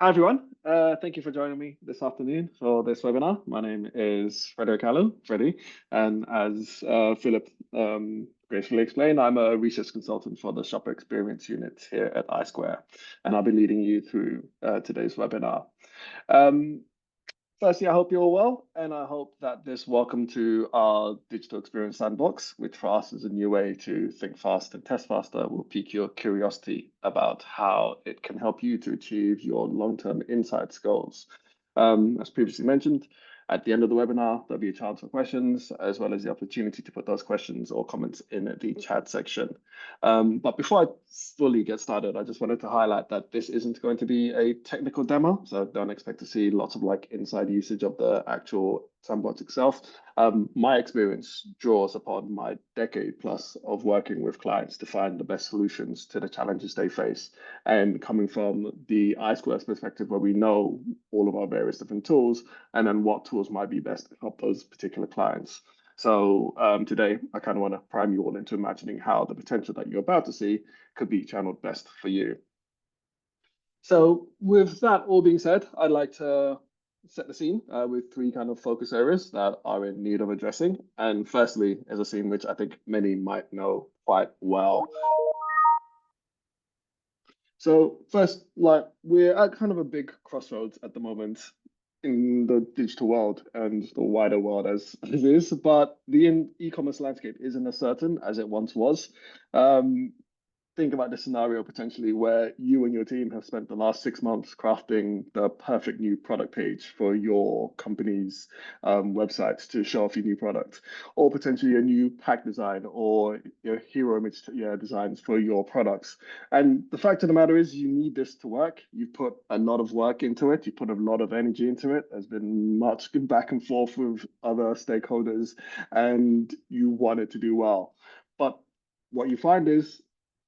Hi everyone, thank you for joining me this afternoon for this webinar. My name is Frederick Alloh, Freddie, and as Philip gracefully explained, I'm a research consultant for the Shopper Experience Unit here at iSquare, and I'll be leading you through today's webinar. Um, Firstly, I hope you're all well, and I hope that this welcome to our Digital Experience Sandbox, which for us is a new way to think fast and test faster, will pique your curiosity about how it can help you to achieve your long-term insights goals. As previously mentioned, at the end of the webinar, there'll be a chance for questions, as well as the opportunity to put those questions or comments in the chat section. But before I fully get started, I just wanted to highlight that this isn't going to be a technical demo, so don't expect to see lots of inside usage of the actual sandbox itself. My experience draws upon my decade plus of working with clients to find the best solutions to the challenges they face. And coming from the iSquare's perspective, where we know all of our various different tools and then what tools might be best to help those particular clients. So today, I kind of want to prime you all into imagining how the potential that you're about to see could be channeled best for you. So with that all being said, I'd like to set the scene with three kind of focus areas that are in need of addressing. And firstly is a scene which I think many might know quite well. So first, we're at kind of a big crossroads at the moment in the digital world and the wider world as it is, but the e-commerce landscape isn't as certain as it once was. Think about this scenario potentially where you and your team have spent the last 6 months crafting the perfect new product page for your company's website to show off your new product, or potentially a new pack design or your hero image designs for your products. And the fact of the matter is, you need this to work. You've put a lot of work into it. You put a lot of energy into it. There's been much back and forth with other stakeholders, and you want it to do well. But what you find is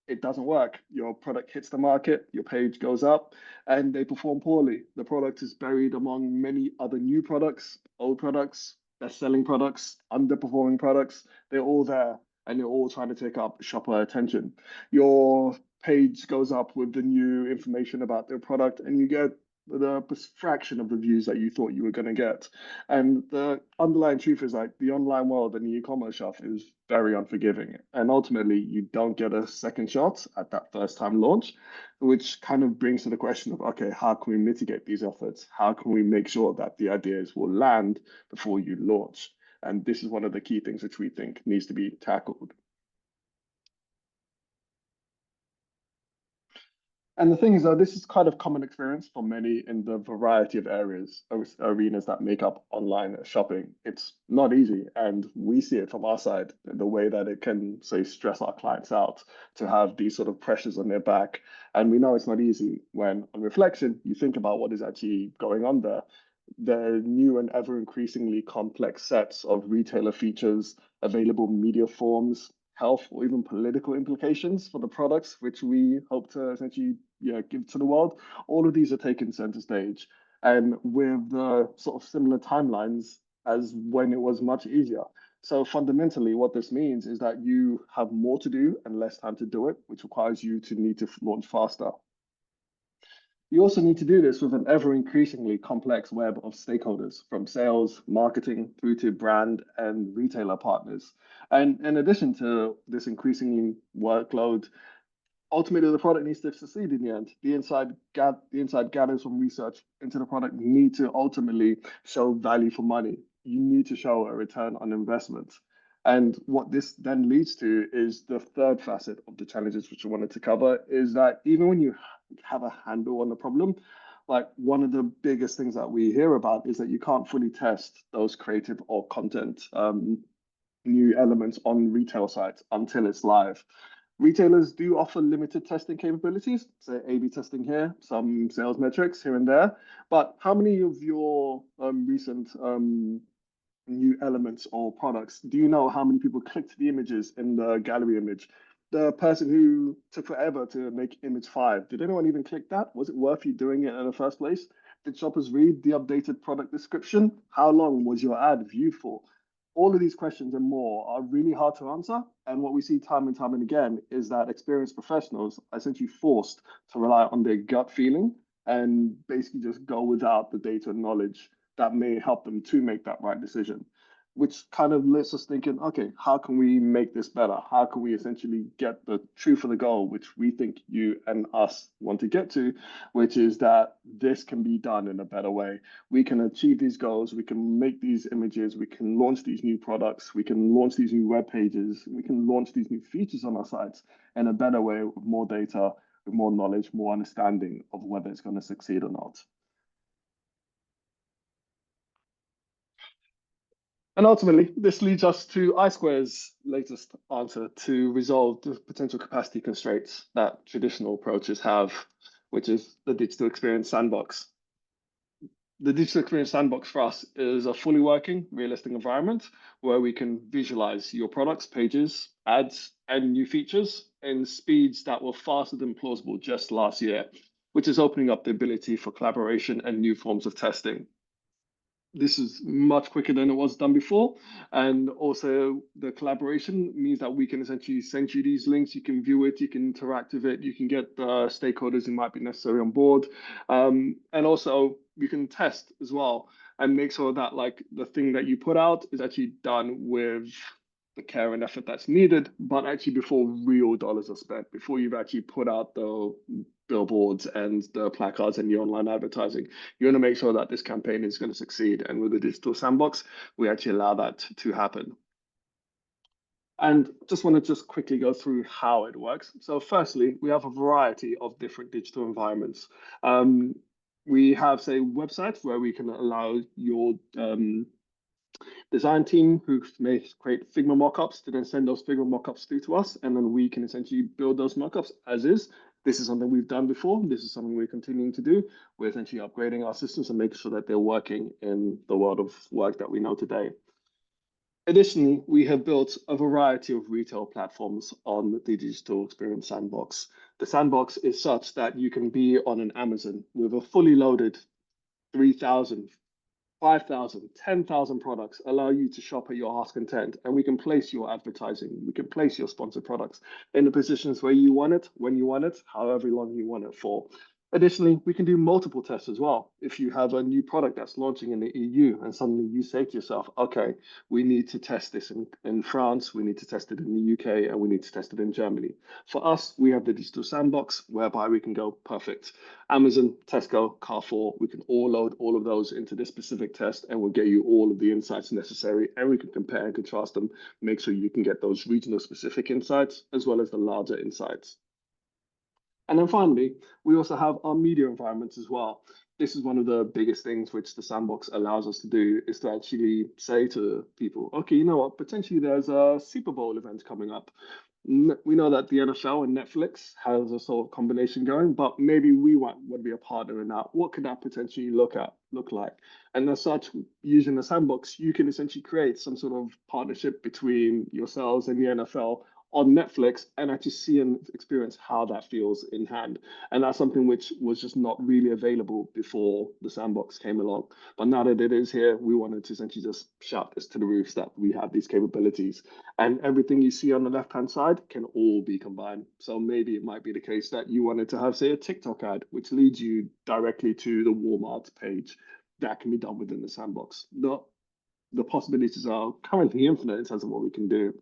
it doesn't work. Your product hits the market, your page goes up, and they perform poorly. The product is buried among many other new products, old products, best-selling products, underperforming products. They're all there, and they're all trying to take up shopper attention. Your page goes up with the new information about their product, and you get the fraction of the views that you thought you were going to get. And the underlying truth is the online world and the e-commerce shop is very unforgiving. And ultimately, you don't get a second shot at that first time launch, which kind of brings to the question of, okay, how can we mitigate these efforts? How can we make sure that the ideas will land before you launch? And this is one of the key things which we think needs to be tackled. And the thing is, though, this is kind of common experience for many in the variety of arenas that make up online shopping. It's not easy, and we see it from our side, the way that it can, say, stress our clients out to have these sort of pressures on their back. And we know it's not easy when, on reflection, you think about what is actually going on there. The new and ever increasingly complex sets of retailer features, available media forms, health or even political implications for the products which we hope to essentially give to the world. All of these are taken center stage, and with the sort of similar timelines as when it was much easier. So fundamentally, what this means is that you have more to do and less time to do it, which requires you to need to launch faster. You also need to do this with an ever increasingly complex web of stakeholders, from sales, marketing, through to brand and retailer partners. And in addition to this increasingly workload, ultimately the product needs to succeed in the end. The inside gathers from research into the product need to ultimately show value for money. You need to show a return on investment. And what this then leads to is the third facet of the challenges which I wanted to cover is that even when you have a handle on the problem, one of the biggest things that we hear about is that you can't fully test those creative or content new elements on retail sites until it's live. Retailers do offer limited testing capabilities, say A/B testing here, some sales metrics here and there. But how many of your recent new elements or products, do you know how many people clicked the images in the gallery image? The person who took forever to make image 5, did anyone even click that? Was it worth you doing it in the first place? Did shoppers read the updated product description? How long was your ad viewed for? All of these questions and more are really hard to answer. And what we see time and time and again is that experienced professionals are essentially forced to rely on their gut feeling and basically just go without the data and knowledge that may help them to make that right decision, which kind of lets us thinking, okay, how can we make this better? How can we essentially get the truth of the goal, which we think you and us want to get to, which is that this can be done in a better way. We can achieve these goals, we can make these images, we can launch these new products, we can launch these new web pages, we can launch these new features on our sites in a better way with more data, with more knowledge, more understanding of whether it's going to succeed or not. And ultimately, this leads us to iSquare's latest answer to resolve the potential capacity constraints that traditional approaches have, which is the Digital Experience Sandbox. The Digital Experience Sandbox for us is a fully working, realistic environment where we can visualize your products, pages, ads, and new features in speeds that were faster than plausible just last year, which is opening up the ability for collaboration and new forms of testing. This is much quicker than it was done before. And also the collaboration means that we can essentially send you these links, you can view it, you can interact with it, you can get the stakeholders who might be necessary on board. And also you can test as well and make sure that like the thing that you put out is actually done with the care and effort that's needed, but actually before real dollars are spent, before you've actually put out the billboards and the placards and the online advertising, you want to make sure that this campaign is going to succeed. And with the digital sandbox, we actually allow that to happen. And just want to just quickly go through how it works. So firstly, we have a variety of different digital environments. We have, say, websites where we can allow your design team who may create Figma mockups to then send those Figma mockups through to us, and then we can essentially build those mockups as is. This is something we've done before. This is something we're continuing to do. We're essentially upgrading our systems and making sure that they're working in the world of work that we know today. Additionally, we have built a variety of retail platforms on the Digital Experience Sandbox. The sandbox is such that you can be on an Amazon with a fully loaded 3,000, 5,000, 10,000 products, allow you to shop at your heart's content, and we can place your advertising, we can place your sponsored products in the positions where you want it, when you want it, however long you want it for. Additionally, we can do multiple tests as well. If you have a new product that's launching in the EU and suddenly you say to yourself, okay, we need to test this in France, we need to test it in the UK, and we need to test it in Germany. For us, we have the digital sandbox whereby we can go perfect. Amazon, Tesco, Carrefour, we can all load all of those into this specific test and we'll get you all of the insights necessary, and we can compare and contrast them, make sure you can get those regional specific insights as well as the larger insights. And then finally, we also have our media environments as well. This is one of the biggest things which the sandbox allows us to do, is to actually say to people, okay, you know what, potentially there's a Super Bowl event coming up. We know that the NFL and Netflix has a sort of combination going, but maybe we want to be a partner in that. What could that potentially look like? And as such, using the sandbox, you can essentially create some sort of partnership between yourselves and the NFL on Netflix and actually see and experience how that feels in hand. And that's something which was just not really available before the sandbox came along. But now that it is here, we wanted to essentially just shout this to the roofs that we have these capabilities. And everything you see on the left-hand side can all be combined. So maybe it might be the case that you wanted to have, say, a TikTok ad, which leads you directly to the Walmart page. That can be done within the sandbox. The possibilities are currently infinite in terms of what we can do.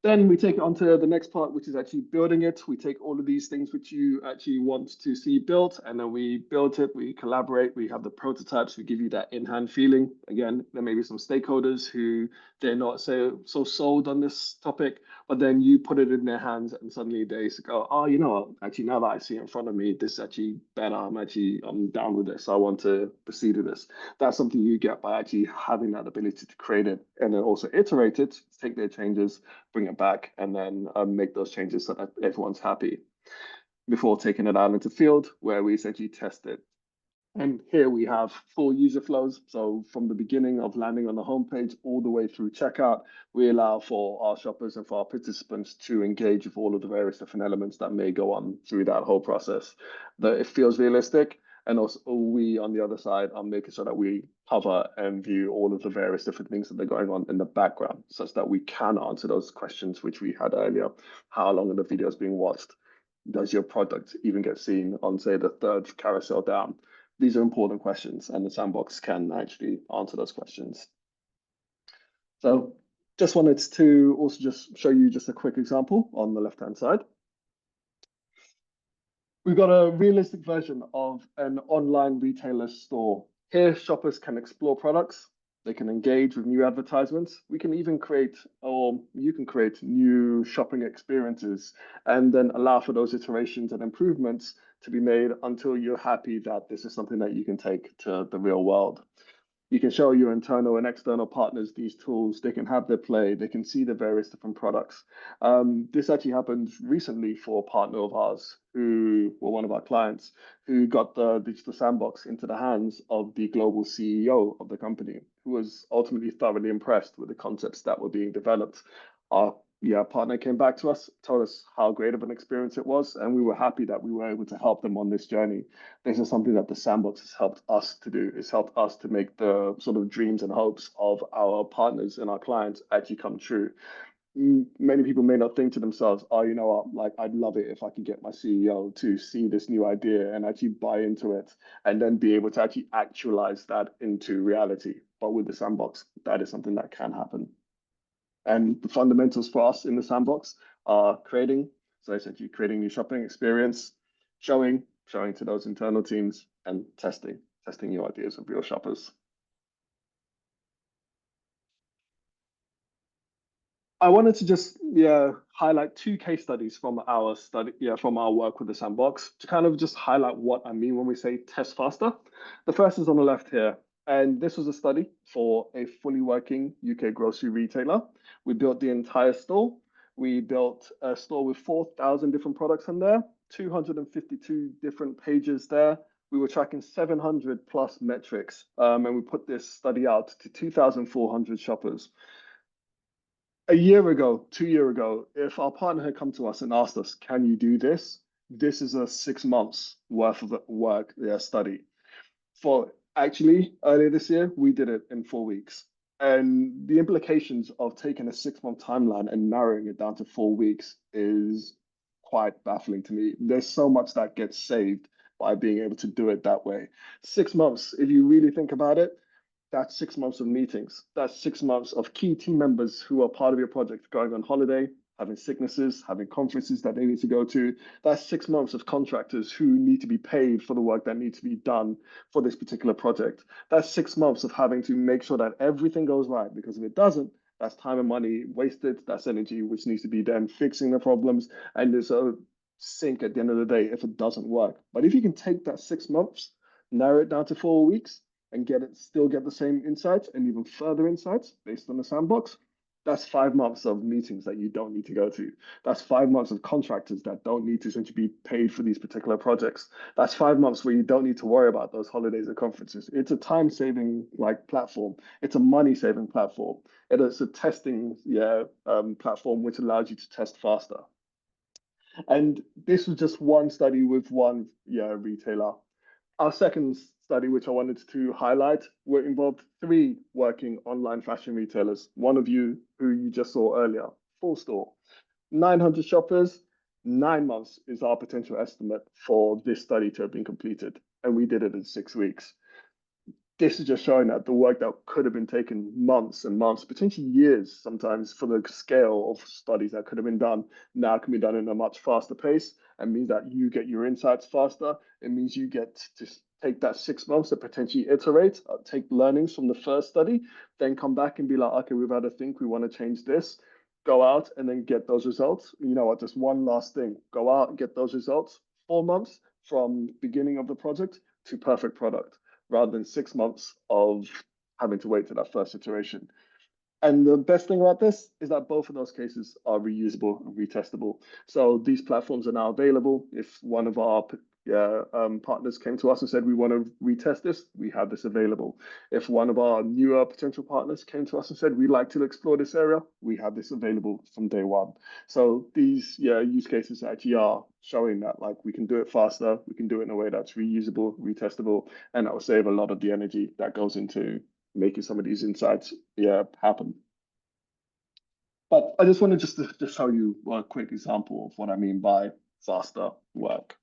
Then we take it on to the next part, which is actually building it. We take all of these things which you actually want to see built, and then we build it, we collaborate, we have the prototypes, we give you that in-hand feeling. Again, there may be some stakeholders who they're not so sold on this topic, but then you put it in their hands and suddenly they go, oh, you know what, actually now that I see it in front of me, this is actually better. I'm down with this. I want to proceed with this. That's something you get by actually having that ability to create it and then also iterate it, take their changes, bring it back, and then make those changes so that everyone's happy before taking it out into field where we essentially test it. And here we have full user flows. So from the beginning of landing on the homepage all the way through checkout, we allow for our shoppers and for our participants to engage with all of the various different elements that may go on through that whole process. That it feels realistic. And also we on the other side are making sure that we cover and view all of the various different things that are going on in the background, such that we can answer those questions which we had earlier. How long are the videos being watched? Does your product even get seen on, say, the third carousel down? These are important questions, and the sandbox can actually answer those questions. So just wanted to also just show you just a quick example on the left-hand side. We've got a realistic version of an online retailer store. Here, shoppers can explore products, they can engage with new advertisements. We can even create, or you can create new shopping experiences and then allow for those iterations and improvements to be made until you're happy that this is something that you can take to the real world. You can show your internal and external partners these tools. They can have their play. They can see the various different products. This actually happened recently for a partner of ours who were one of our clients who got the Digital Sandbox into the hands of the global CEO of the company, who was ultimately thoroughly impressed with the concepts that were being developed. Our partner came back to us, told us how great of an experience it was, and we were happy that we were able to help them on this journey. This is something that the sandbox has helped us to do. It's helped us to make the sort of dreams and hopes of our partners and our clients actually come true. Many people may not think to themselves, oh, you know what, like I'd love it if I could get my CEO to see this new idea and actually buy into it and then be able to actually actualize that into reality. But with the sandbox, that is something that can happen. And the fundamentals for us in the sandbox are creating, so essentially creating new shopping experience, showing to those internal teams, and testing new ideas with real shoppers. I wanted to just highlight two case studies from our from our work with the sandbox to kind of just highlight what I mean when we say test faster. The first is on the left here, and this was a study for a fully working UK grocery retailer. We built the entire store. We built a store with 4,000 different products in there, 252 different pages there. We were tracking 700 plus metrics, and we put this study out to 2,400 shoppers. A year ago, 2 years ago, if our partner had come to us and asked us, can you do this? This is a 6 months worth of work, study. For actually, earlier this year, we did it in 4 weeks. And the implications of taking a 6 month timeline and narrowing it down to 4 weeks is quite baffling to me. There's so much that gets saved by being able to do it that way. 6 months, if you really think about it, that's 6 months of meetings. That's 6 months of key team members who are part of your project going on holiday, having sicknesses, having conferences that they need to go to. That's 6 months of contractors who need to be paid for the work that needs to be done for this particular project. That's 6 months of having to make sure that everything goes right, because if it doesn't, that's time and money wasted. That's energy which needs to be then fixing the problems. And there's a sink at the end of the day if it doesn't work. But if you can take that 6 months, narrow it down to 4 weeks, and still get the same insights and even further insights based on the sandbox, that's 5 months of meetings that you don't need to go to. That's 5 months of contractors that don't need to essentially be paid for these particular projects. That's 5 months where you don't need to worry about those holidays and conferences. It's a time-saving platform. It's a money-saving platform. It is a testing platform which allows you to test faster. And this was just one study with one retailer. Our second study, which I wanted to highlight, were involved 3 working online fashion retailers. One of you who you just saw earlier, full store, 900 shoppers, 9 months is our potential estimate for this study to have been completed. And we did it in 6 weeks. This is just showing that the work that could have been taken months and months, potentially years sometimes, for the scale of studies that could have been done, now can be done in a much faster pace, and means that you get your insights faster. It means you get to take that 6 months to potentially iterate, take learnings from the first study, then come back and be like, okay, we've had a think, we want to change this, go out and then get those results. You know what, just one last thing, go out and get those results, 4 months from beginning of the project to perfect product, rather than 6 months of having to wait to that first iteration. And the best thing about this is that both of those cases are reusable and retestable. So these platforms are now available. If one of our partners came to us and said, we want to retest this, we have this available. If one of our newer potential partners came to us and said, we'd like to explore this area, we have this available from day one. So these use cases actually are showing that we can do it faster, we can do it in a way that's reusable, retestable, and that will save a lot of the energy that goes into making some of these insights happen. But I just wanted to show you a quick example of what I mean by faster work.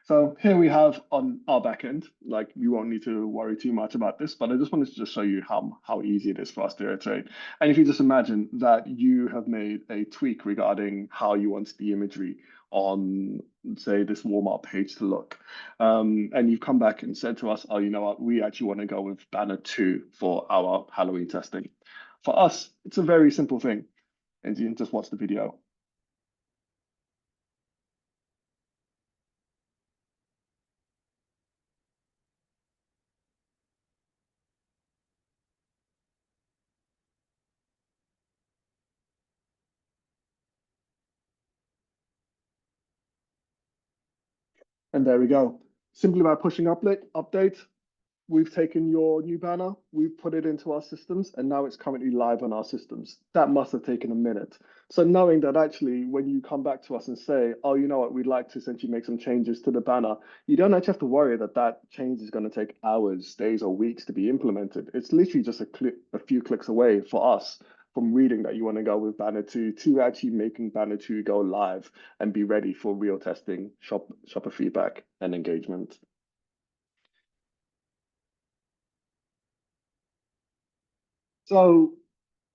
So here we have on our back end, like you won't need to worry too much about this, but I just wanted to just show you how easy it is for us to iterate. And if you just imagine that you have made a tweak regarding how you want the imagery on, say, this Walmart page to look, and you've come back and said to us, oh, you know what, we actually want to go with banner 2 for our Halloween testing. For us, it's a very simple thing, and you can just watch the video. And there we go. Simply by pushing update, we've taken your new banner, we've put it into our systems, and now it's currently live on our systems. That must have taken a minute. So knowing that actually when you come back to us and say, oh, you know what, we'd like to essentially make some changes to the banner, you don't actually have to worry that that change is going to take hours, days, or weeks to be implemented. It's literally just a few clicks away for us from reading that you want to go with banner 2 to actually making banner 2 go live and be ready for real testing, shopper feedback, and engagement. So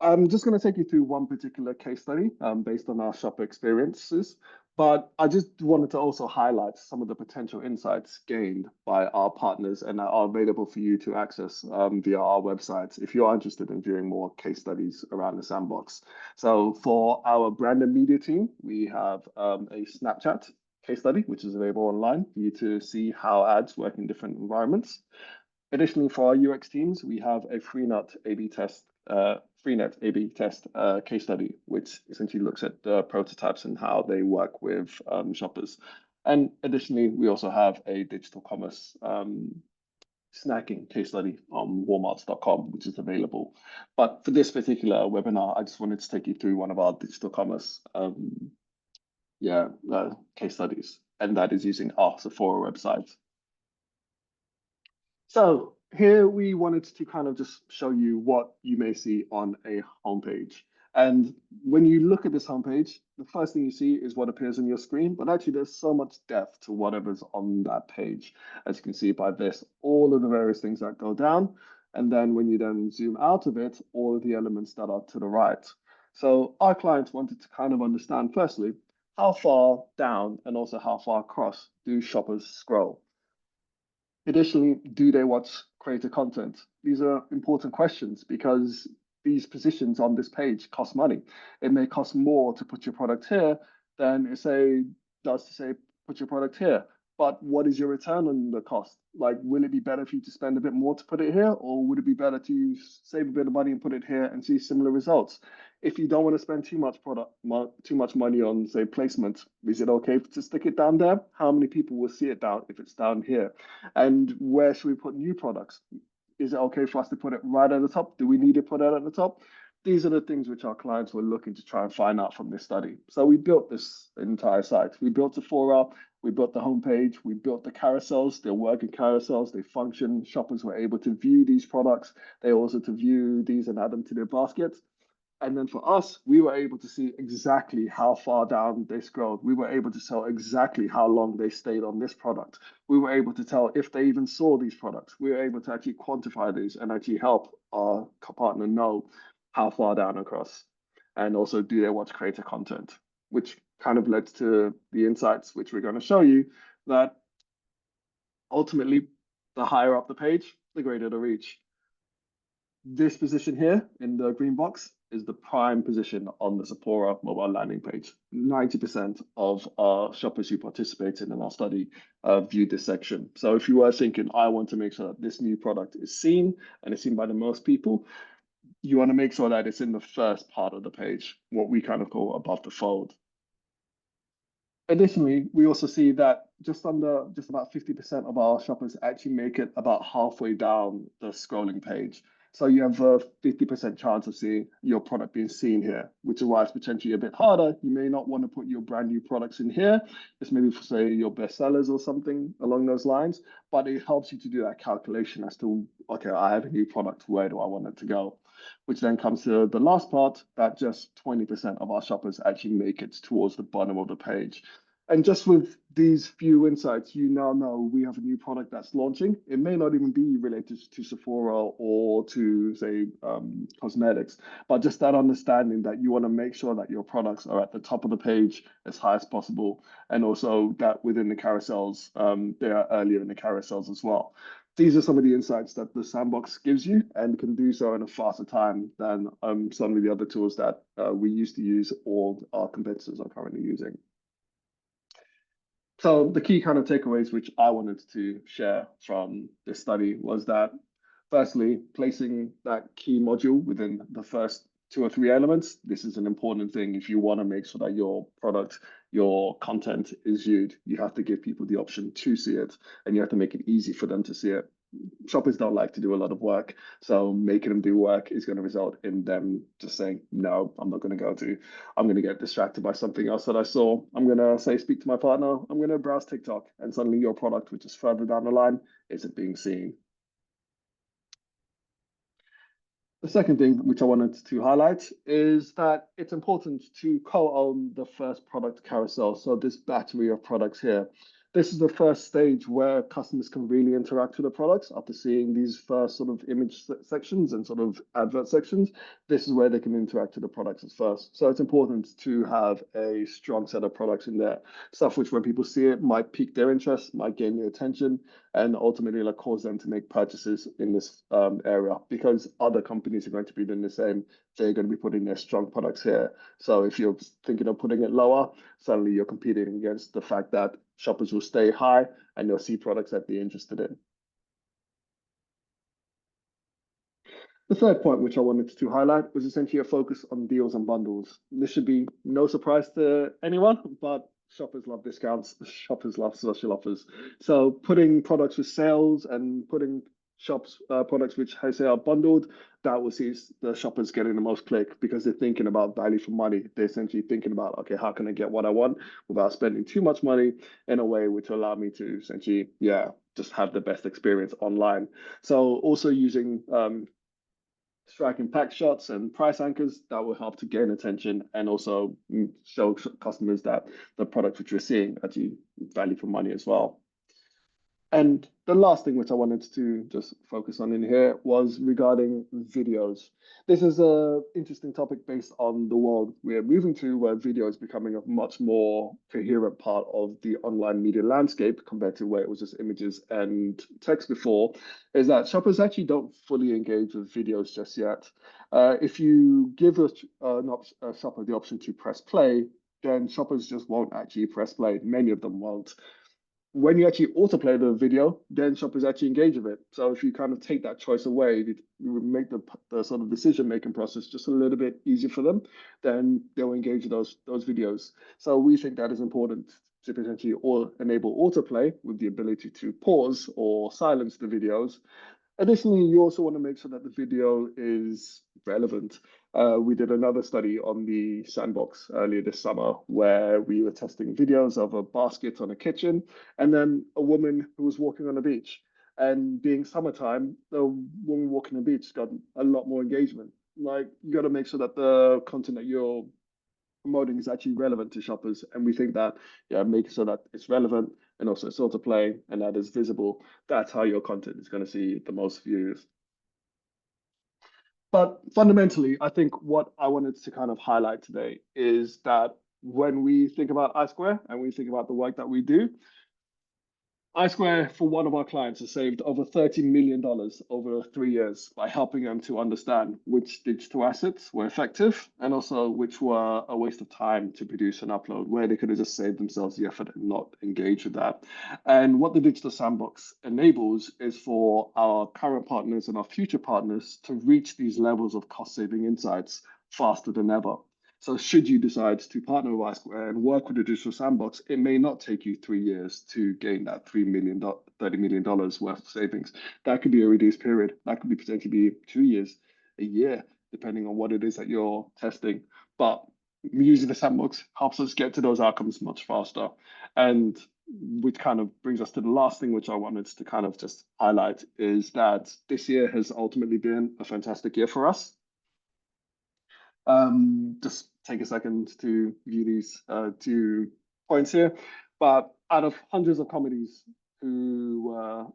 I'm just going to take you through one particular case study based on our shopper experiences, but I just wanted to also highlight some of the potential insights gained by our partners and that are available for you to access via our website if you are interested in viewing more case studies around the sandbox. So for our brand and media team, we have a Snapchat case study, which is available online for you to see how ads work in different environments. Additionally, for our UX teams, we have a Freenet A/B test case study, which essentially looks at the prototypes and how they work with shoppers. And additionally, we also have a digital commerce snacking case study on walmarts.com, which is available. But for this particular webinar, I just wanted to take you through one of our digital commerce case studies, and that is using our Sephora website. So here we wanted to kind of just show you what you may see on a homepage. And when you look at this homepage, the first thing you see is what appears on your screen, but actually there's so much depth to whatever's on that page. As you can see by this, all of the various things that go down. And then when you then zoom out of it, all of the elements that are to the right. So our clients wanted to kind of understand, firstly, how far down and also how far across do shoppers scroll? Additionally, do they watch creator content? These are important questions because these positions on this page cost money. It may cost more to put your product here than does to say put your product here. But what is your return on the cost? Like, will it be better for you to spend a bit more to put it here, or would it be better to save a bit of money and put it here and see similar results? If you don't want to spend too much money on, say, placement, is it okay to stick it down there? How many people will see it down if it's down here? And where should we put new products? Is it okay for us to put it right at the top? Do we need to put it at the top? These are the things which our clients were looking to try and find out from this study. So we built this entire site. We built Sephora, we built the homepage, we built the carousels. They're working carousels, they function. Shoppers were able to view these products. They also to view these and add them to their baskets. And then for us, we were able to see exactly how far down they scrolled. We were able to tell exactly how long they stayed on this product. We were able to tell if they even saw these products. We were able to actually quantify these and actually help our partner know how far down across. And also, do they watch creator content, which kind of led to the insights, which we're going to show you that ultimately, the higher up the page, the greater the reach. This position here in the green box is the prime position on the Sephora mobile landing page. 90% of our shoppers who participated in our study viewed this section. So if you were thinking, I want to make sure that this new product is seen and is seen by the most people, you want to make sure that it's in the first part of the page, what we kind of call above the fold. Additionally, we also see that just about 50% of our shoppers actually make it about halfway down the scrolling page. So you have a 50% chance of seeing your product being seen here, which is why it's potentially a bit harder. You may not want to put your brand new products in here. This maybe for, say, your best sellers or something along those lines, but it helps you to do that calculation as to, okay, I have a new product, where do I want it to go? which then comes to the last part, that just 20% of our shoppers actually make it towards the bottom of the page. And just with these few insights, you now know we have a new product that's launching. It may not even be related to Sephora or to, say, cosmetics, but just that understanding that you want to make sure that your products are at the top of the page as high as possible, and also that within the carousels, they are earlier in the carousels as well. These are some of the insights that the sandbox gives you and can do so in a faster time than some of the other tools that we used to use or our competitors are currently using. So the key kind of takeaways which I wanted to share from this study was that, firstly, placing that key module within the first two or three elements. This is an important thing. If you want to make sure that your product, your content is viewed, you have to give people the option to see it, and you have to make it easy for them to see it. Shoppers don't like to do a lot of work, so making them do work is going to result in them just saying, no, I'm not going to go to, I'm going to get distracted by something else that I saw. I'm going to say, speak to my partner, I'm going to browse TikTok, and suddenly your product, which is further down the line, isn't being seen. The second thing which I wanted to highlight is that it's important to co-own the first product carousel. So this battery of products here. This is the first stage where customers can really interact with the products after seeing these first sort of image sections and sort of advert sections. This is where they can interact with the products at first. So it's important to have a strong set of products in there. Stuff which when people see it might pique their interest, might gain their attention, and ultimately like cause them to make purchases in this area, because other companies are going to be doing the same. They're going to be putting their strong products here. So if you're thinking of putting it lower, suddenly you're competing against the fact that shoppers will stay high and they'll see products that they're interested in. The third point, which I wanted to highlight, was essentially a focus on deals and bundles. This should be no surprise to anyone, but shoppers love discounts. Shoppers love special offers. So putting products with sales and putting shops products which I say are bundled, that will see the shoppers getting the most click because they're thinking about value for money. They're essentially thinking about, okay, how can I get what I want without spending too much money in a way which will allow me to essentially, just have the best experience online. So also using striking pack shots and price anchors that will help to gain attention and also show customers that the product which we're seeing actually value for money as well. And the last thing which I wanted to just focus on in here was regarding videos. This is an interesting topic based on the world we're moving to, where video is becoming a much more coherent part of the online media landscape compared to where it was just images and text before, is that shoppers actually don't fully engage with videos just yet. If you give a shopper the option to press play, then shoppers just won't actually press play. Many of them won't. When you actually autoplay the video, then shoppers actually engage with it. So if you kind of take that choice away, it would make the sort of decision-making process just a little bit easier for them, then they'll engage with those videos. So we think that is important to potentially enable autoplay with the ability to pause or silence the videos. Additionally, you also want to make sure that the video is relevant. We did another study on the sandbox earlier this summer where we were testing videos of a basket on a kitchen and then a woman who was walking on a beach. And being summertime, the woman walking on the beach got a lot more engagement. Like, you got to make sure that the content that you're promoting is actually relevant to shoppers. And we think that, making sure that it's relevant and also it's autoplay and that is visible, that's how your content is going to see the most views. But fundamentally, I think what I wanted to kind of highlight today is that when we think about iSquare and we think about the work that we do, iSquare, for one of our clients, has saved over $30 million over 3 years by helping them to understand which digital assets were effective and also which were a waste of time to produce and upload, where they could have just saved themselves the effort and not engage with that. And what the Digital Sandbox enables is for our current partners and our future partners to reach these levels of cost-saving insights faster than ever. So should you decide to partner with iSquare and work with the Digital Sandbox, it may not take you 3 years to gain that $30 million worth of savings. That could be a reduced period. That could be potentially be 2 years, a year, depending on what it is that you're testing. But using the sandbox helps us get to those outcomes much faster. And which kind of brings us to the last thing, which I wanted to kind of just highlight, is that this year has ultimately been a fantastic year for us. Just take a second to view these 2 points here. But out of hundreds of comedies who were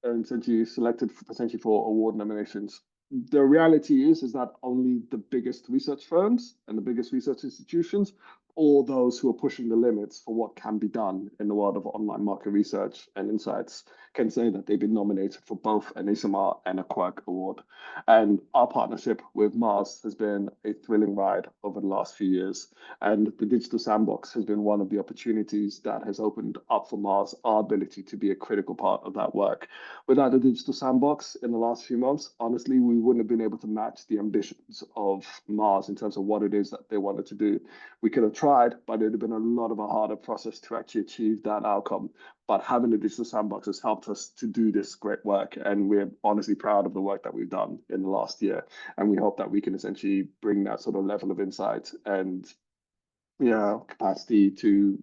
essentially selected for, potentially for award nominations, the reality is that only the biggest research firms and the biggest research institutions, or those who are pushing the limits for what can be done in the world of online market research and insights, can say that they've been nominated for both an ASMR and a Quirk award. And our partnership with Mars has been a thrilling ride over the last few years. And the Digital Sandbox has been one of the opportunities that has opened up for Mars our ability to be a critical part of that work. Without the Digital Sandbox in the last few months, honestly, we wouldn't have been able to match the ambitions of Mars in terms of what it is that they wanted to do. We could have tried, but it would have been a lot of a harder process to actually achieve that outcome. But having the Digital Sandbox has helped us to do this great work. And we're honestly proud of the work that we've done in the last year. And we hope that we can essentially bring that sort of level of insight and capacity to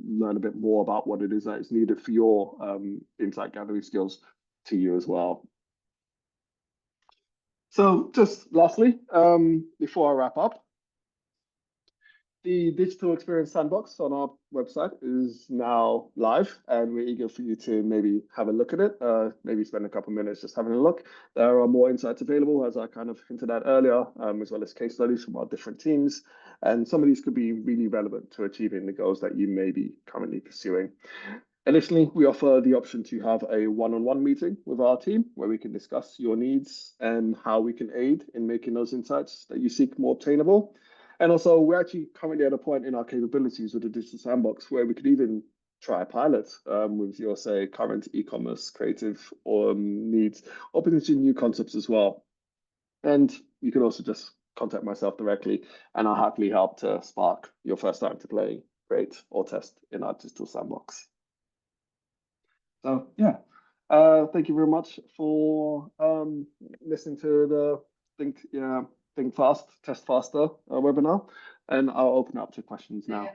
learn a bit more about what it is that is needed for your insight gathering skills to you as well. So just lastly, before I wrap up, the Digital Experience Sandbox on our website is now live, and we're eager for you to maybe have a look at it, maybe spend a couple of minutes just having a look. There are more insights available, as I kind of hinted at earlier, as well as case studies from our different teams. And some of these could be really relevant to achieving the goals that you may be currently pursuing. Additionally, we offer the option to have a one-on-one meeting with our team where we can discuss your needs and how we can aid in making those insights that you seek more obtainable. And also, we're actually currently at a point in our capabilities with the Digital Sandbox where we could even try a pilot with your, say, current e-commerce creative or needs, or potentially new concepts as well. And you can also just contact myself directly, and I'll happily help to spark your first time to play, create, or test in our Digital Sandbox. So yeah, thank you very much for listening to the Think Fast, Test Faster webinar, and I'll open up to questions now.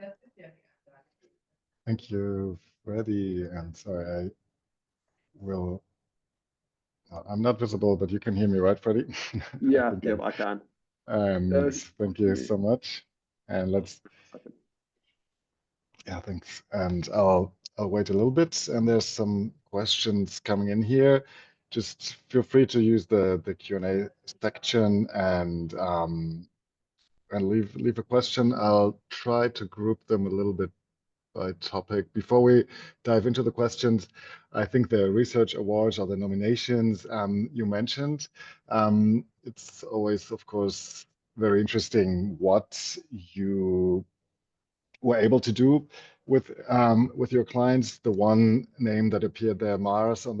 Thank you, Freddie. And sorry, I'm not visible, but you can hear me, right, Freddie? Yeah, I can. And thank you so much. And thanks. And I'll wait a little bit. And there's some questions coming in here. Just feel free to use the Q&A section and leave a question. I'll try to group them a little bit by topic. Before we dive into the questions, I think the research awards or the nominations you mentioned, it's always, of course, very interesting what you were able to do with your clients. The one name that appeared there, Mars, on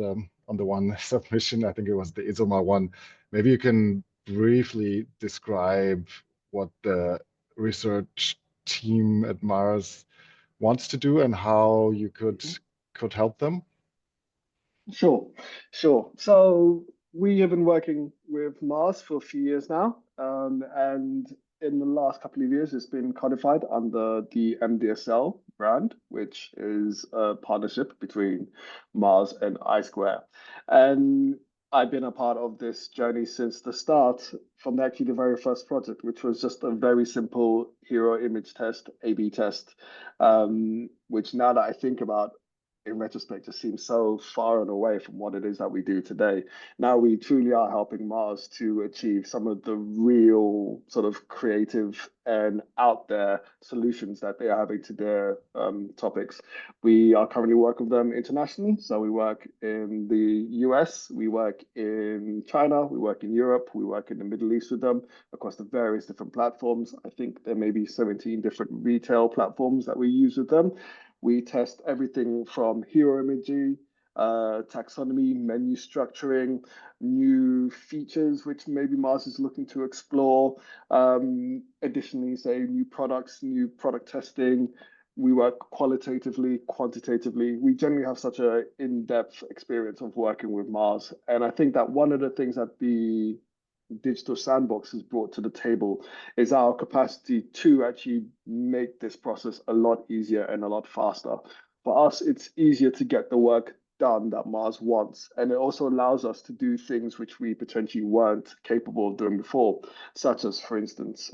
the one submission, I think it was the ISOMA one. Maybe you can briefly describe what the research team at Mars wants to do and how you could help them. Sure. So we have been working with Mars for a few years now, and in the last couple of years, it's been codified under the MDSL brand, which is a partnership between Mars and iSquare. And I've been a part of this journey since the start, from actually the very first project, which was just a very simple hero image test, A/B test, which now that I think about, in retrospect, just seems so far and away from what it is that we do today. Now we truly are helping Mars to achieve some of the real sort of creative and out there solutions that they are having to their topics. We are currently working with them internationally. So we work in the US, we work in China, we work in Europe, we work in the Middle East with them across the various different platforms. I think there may be 17 different retail platforms that we use with them. We test everything from hero imagery, taxonomy, menu structuring, new features which maybe Mars is looking to explore. Additionally, say new products, new product testing. We work qualitatively, quantitatively. We generally have such an in-depth experience of working with Mars. And I think that one of the things that the Digital Sandbox has brought to the table is our capacity to actually make this process a lot easier and a lot faster. For us, it's easier to get the work done that Mars wants. And it also allows us to do things which we potentially weren't capable of doing before, such as, for instance,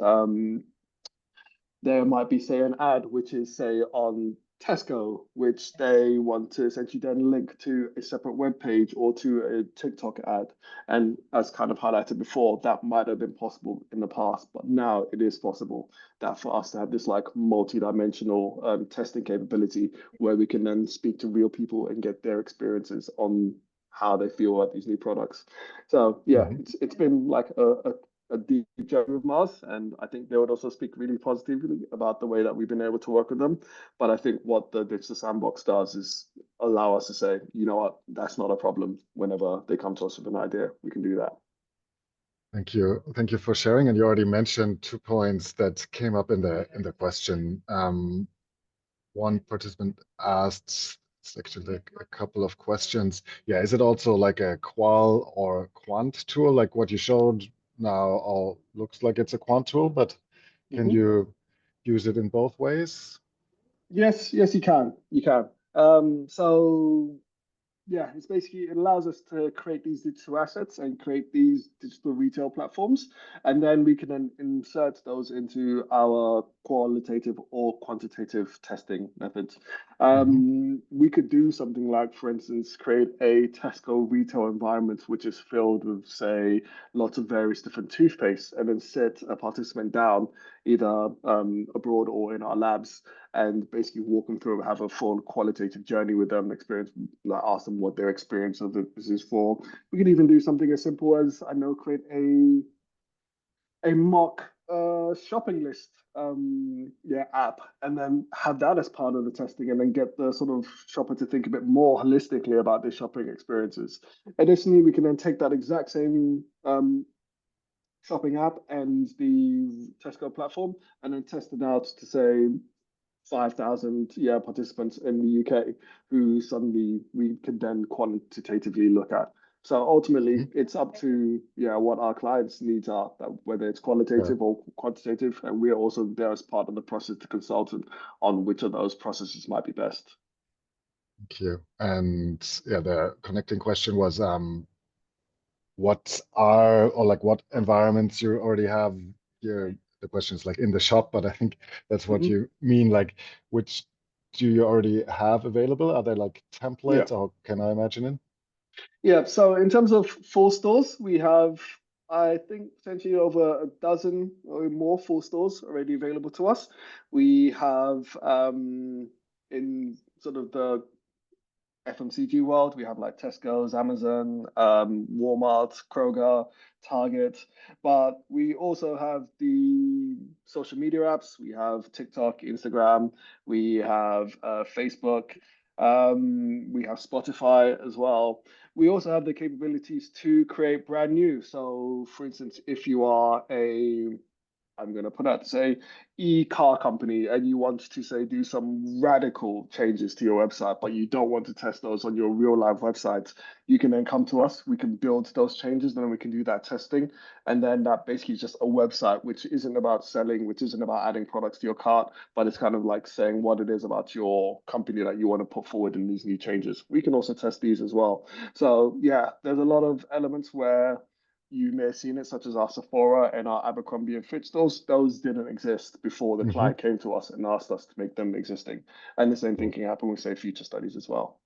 there might be, say, an ad which is, say, on Tesco, which they want to essentially then link to a separate web page or to a TikTok ad. And as kind of highlighted before, that might have been possible in the past, but now it is possible that for us to have this like multi-dimensional testing capability where we can then speak to real people and get their experiences on how they feel about these new products. So yeah, Mhm. it's been like a deep journey with Mars, and I think they would also speak really positively about the way that we've been able to work with them. But I think what the Digital Sandbox does is allow us to say, you know what, that's not a problem. Whenever they come to us with an idea, we can do that. Thank you. Thank you for sharing. And you already mentioned 2 points that came up in the question. One participant asked, it's actually a couple of questions. Yeah, is it also like a qual or quant tool? Like what you showed now all looks like it's a quant tool, but can Mhm. you use it in both ways? Yes, yes, you can. You can. So yeah, it's basically it allows us to create these digital assets and create these digital retail platforms, and then we can then insert those into our qualitative or quantitative testing methods. Hmm. We could do something like, for instance, create a Tesco retail environment which is filled with, say, lots of various different toothpaste, and then sit a participant down either abroad or in our labs and basically walk them through, have a full qualitative journey with them, experience, like ask them what their experience of this is for. We could even do something as simple as, I know, create a mock shopping list app and then have that as part of the testing and then get the sort of shopper to think a bit more holistically about their shopping experiences. Additionally, we can then take that exact same shopping app and the Tesco platform and then test it out to say 5,000 participants in the UK who suddenly we can then quantitatively look at. So ultimately, Hmm. it's up to what our clients' needs are, that whether it's Yeah, qualitative or quantitative, and we're also there as part of the process to consult on which of those processes might be best. thank you. And yeah, the connecting question was what are or like what environments you already have here. The question is like in the shop, but I think that's what Mhm. you mean. Like, which do you already have available? Are they like Yeah. templates, or can I imagine it? Yeah, so in terms of full stores, we have, I think, potentially over a dozen or more full stores already available to us. We have in sort of the FMCG world, we have like Tesco's, Amazon, Walmart, Kroger, Target, but we also have the social media apps. We have TikTok, Instagram, we have Facebook, we have Spotify as well. We also have the capabilities to create brand new. So, for instance, if you are a I'm going to put out to say e-car company and you want to say do some radical changes to your website, but you don't want to test those on your real live website, you can then come to us. We can build those changes, and then we can do that testing. And then that basically is just a website which isn't about selling, which isn't about adding products to your cart, but it's kind of like saying what it is about your company that you want to put forward in these new changes. We can also test these as well. So yeah, there's a lot of elements where you may have seen it, such as our Sephora and our Abercrombie and Fitch. Those didn't exist before the Hmm. client came to us and asked us to make them existing. And the same thing can happen with, say, future studies as well.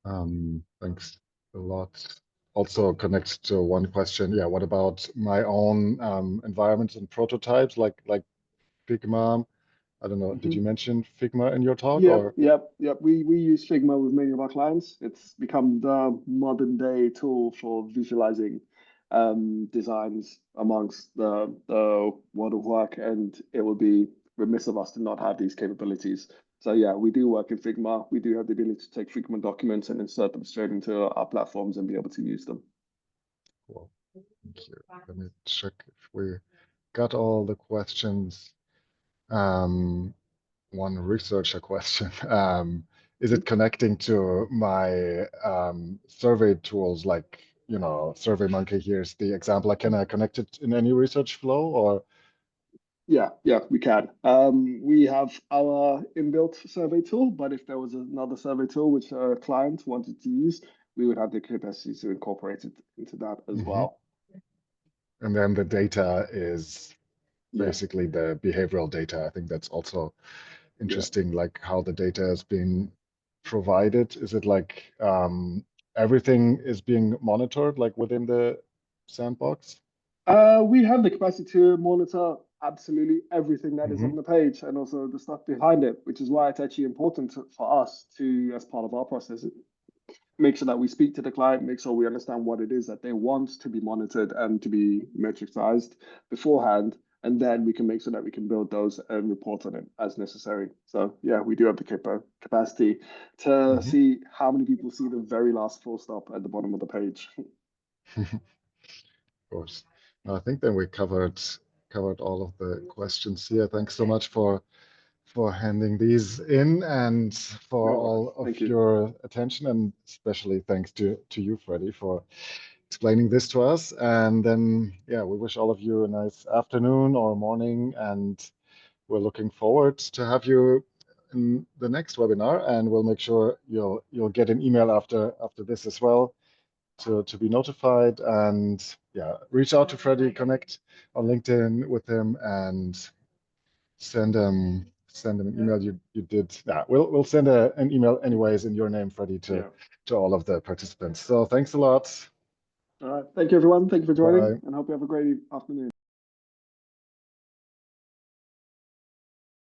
Thanks a lot. Also connects to one question. Yeah, what about my own environments and prototypes like Figma? I don't know. Did you Mhm. mention Figma in your talk Yep, or? yep, yep. We use Figma with many of our clients. It's become the modern day tool for visualizing designs amongst the world of work, and it would be remiss of us to not have these capabilities. So yeah, we do work in Figma. We do have the ability to take Figma documents and insert them straight into our platforms and be able to use them. Well, thank you. Let me check if we got all the questions. Um, One researcher question. Is it connecting to my survey tools like, SurveyMonkey? Here's the example. Can I connect it in any research flow or? Yeah, yeah, we can. We have our inbuilt survey tool, but if there was another survey tool which a client wanted to use, we would have the capacity to incorporate it into that as Hmm. well. And then the data is Yeah, basically the behavioral data. I think that's also yeah. interesting, like how the data is being provided. Is it like everything is being monitored like within the sandbox? We have the capacity to monitor absolutely everything that is Hmm. on the page and also the stuff behind it, which is why it's actually important for us to, as part of our process, make sure that we speak to the client, make sure we understand what it is that they want to be monitored and to be metricized beforehand. And then we can make sure that we can build those and report on it as necessary. So yeah, we do have the capacity to Hmm. see how many people see the very last full stop at the bottom of the page. Of course. No, I think then we covered all of the questions here. Thanks so much for handing these in and for No all worries. of Thank you. your attention, and especially thanks to you, Freddie, for explaining this to us. And then, yeah, we wish all of you a nice afternoon or morning, and we're looking forward to have you in the next webinar. And we'll make sure you'll get an email after this as well to be notified. And yeah, reach out to Freddie, connect on LinkedIn with him, and send him an email. You did. Yeah, we'll send an email anyways in your name, Freddie, Yeah. to all of the participants. So thanks a lot. All right. Thank you, everyone. Thank you for joining Bye. and hope you have a great afternoon.